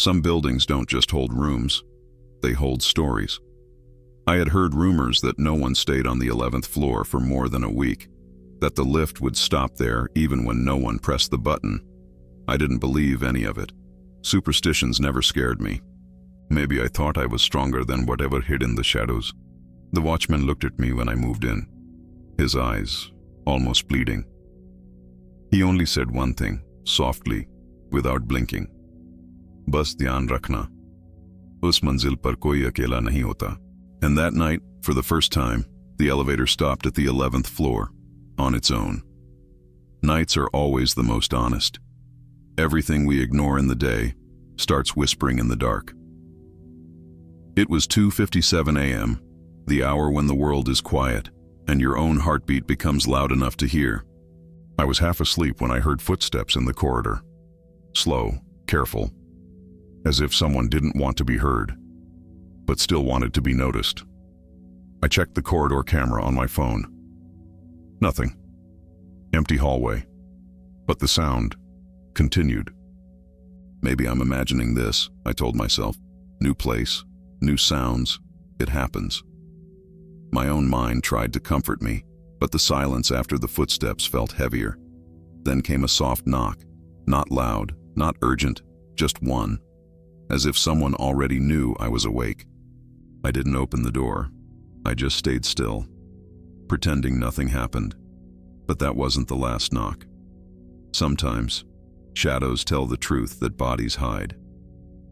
Some buildings don't just hold rooms, they hold stories. I had heard rumors that no one stayed on the 11th floor for more than a week, that the lift would stop there even when no one pressed the button. I didn't believe any of it. Superstitions never scared me. Maybe I thought I was stronger than whatever hid in the shadows. The watchman looked at me when I moved in, his eyes almost bleeding. He only said one thing, softly, without blinking. Bas dhyan rakhna. Us manzil par koi akela nahi hota. And that night, for the first time, the elevator stopped at the 11th floor, on its own. Nights are always the most honest. Everything we ignore in the day starts whispering in the dark. It was 2:57 a.m., the hour when the world is quiet and your own heartbeat becomes loud enough to hear. I was half asleep when I heard footsteps in the corridor. Slow, careful, as if someone didn't want to be heard, but still wanted to be noticed. I checked the corridor camera on my phone. Nothing. Empty hallway. But the sound continued. Maybe I'm imagining this, I told myself. New place, new sounds, it happens. My own mind tried to comfort me, but the silence after the footsteps felt heavier. Then came a soft knock, not loud, not urgent, just one, as if someone already knew I was awake. I didn't open the door. I just stayed still, pretending nothing happened. But that wasn't the last knock. Sometimes, shadows tell the truth that bodies hide.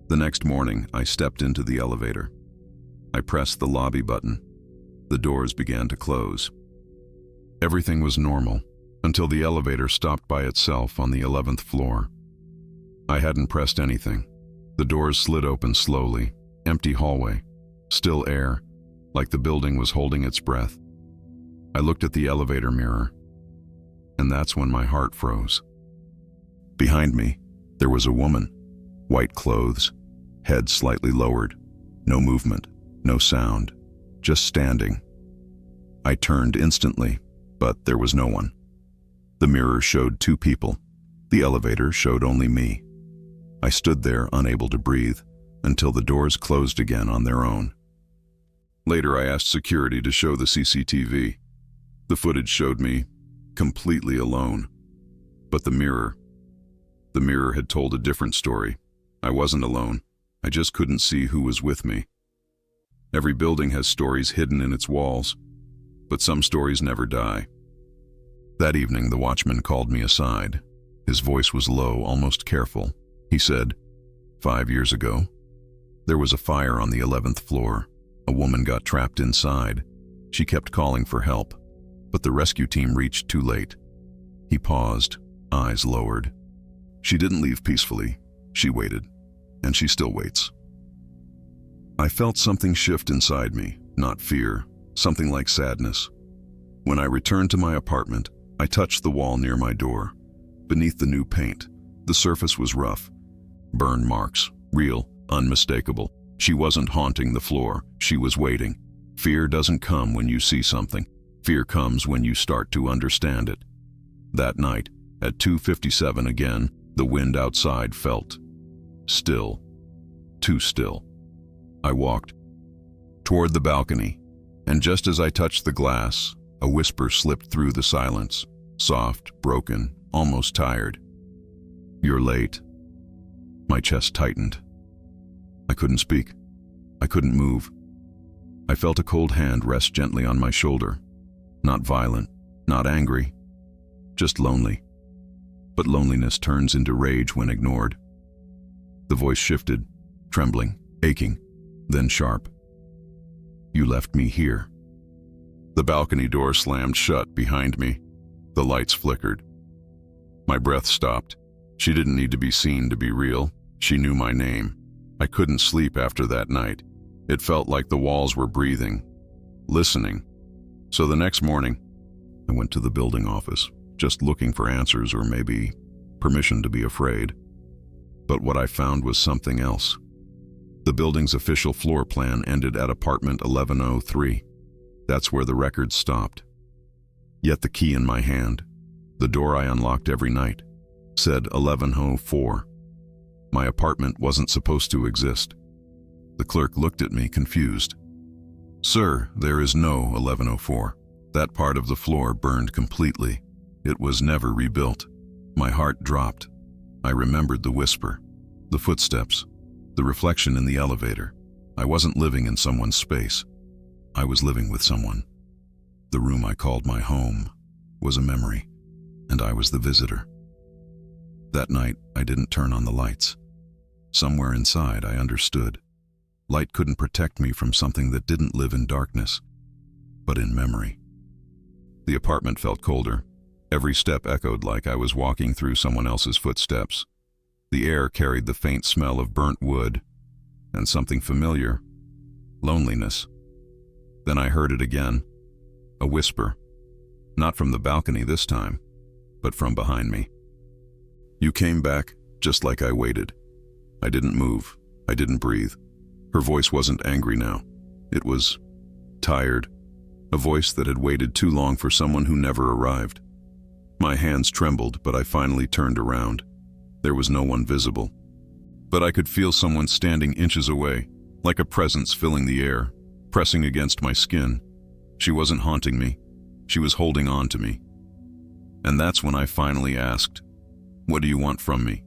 The next morning, I stepped into the elevator. I pressed the lobby button. The doors began to close. Everything was normal until the elevator stopped by itself on the 11th floor. I hadn't pressed anything. The doors slid open slowly, empty hallway, still air, like the building was holding its breath. I looked at the elevator mirror, and that's when my heart froze. Behind me, there was a woman, white clothes, head slightly lowered, no movement, no sound, just standing. I turned instantly, but there was no one. The mirror showed two people. The elevator showed only me. I stood there, unable to breathe, until the doors closed again on their own. Later, I asked security to show the CCTV. The footage showed me completely alone. But the mirror had told a different story. I wasn't alone. I just couldn't see who was with me. Every building has stories hidden in its walls, but some stories never die. That evening, the watchman called me aside. His voice was low, almost careful. He said, 5 years ago, there was a fire on the 11th floor. A woman got trapped inside. She kept calling for help, but the rescue team reached too late. He paused, eyes lowered. She didn't leave peacefully. She waited, and she still waits. I felt something shift inside me, not fear, something like sadness. When I returned to my apartment, I touched the wall near my door. Beneath the new paint, the surface was rough. Burn marks, real, unmistakable. She wasn't haunting the floor, she was waiting. Fear doesn't come when you see something. Fear comes when you start to understand it. That night, at 2:57 again, the wind outside felt still, too still. I walked toward the balcony, and just as I touched the glass, a whisper slipped through the silence, soft, broken, almost tired. "You're late." My chest tightened. I couldn't speak. I couldn't move. I felt a cold hand rest gently on my shoulder. Not violent, not angry, just lonely. But loneliness turns into rage when ignored. The voice shifted, trembling, aching, then sharp. "You left me here." The balcony door slammed shut behind me. The lights flickered. My breath stopped. She didn't need to be seen to be real. She knew my name. I couldn't sleep after that night. It felt like the walls were breathing, listening. So the next morning, I went to the building office, just looking for answers or maybe permission to be afraid. But what I found was something else. The building's official floor plan ended at apartment 1103. That's where the records stopped. Yet the key in my hand, the door I unlocked every night, said 1104. My apartment wasn't supposed to exist. The clerk looked at me, confused. "Sir, there is no 1104. That part of the floor burned completely. It was never rebuilt." My heart dropped. I remembered the whisper, the footsteps, the reflection in the elevator. I wasn't living in someone's space. I was living with someone. The room I called my home was a memory, and I was the visitor. That night, I didn't turn on the lights. Somewhere inside, I understood. Light couldn't protect me from something that didn't live in darkness, but in memory. The apartment felt colder. Every step echoed like I was walking through someone else's footsteps. The air carried the faint smell of burnt wood, and something familiar, loneliness. Then I heard it again, a whisper, not from the balcony this time, but from behind me. "You came back, just like I waited." I didn't move. I didn't breathe. Her voice wasn't angry now. It was tired, a voice that had waited too long for someone who never arrived. My hands trembled, but I finally turned around. There was no one visible. But I could feel someone standing inches away, like a presence filling the air, pressing against my skin. She wasn't haunting me. She was holding on to me. And that's when I finally asked, "What do you want from me?"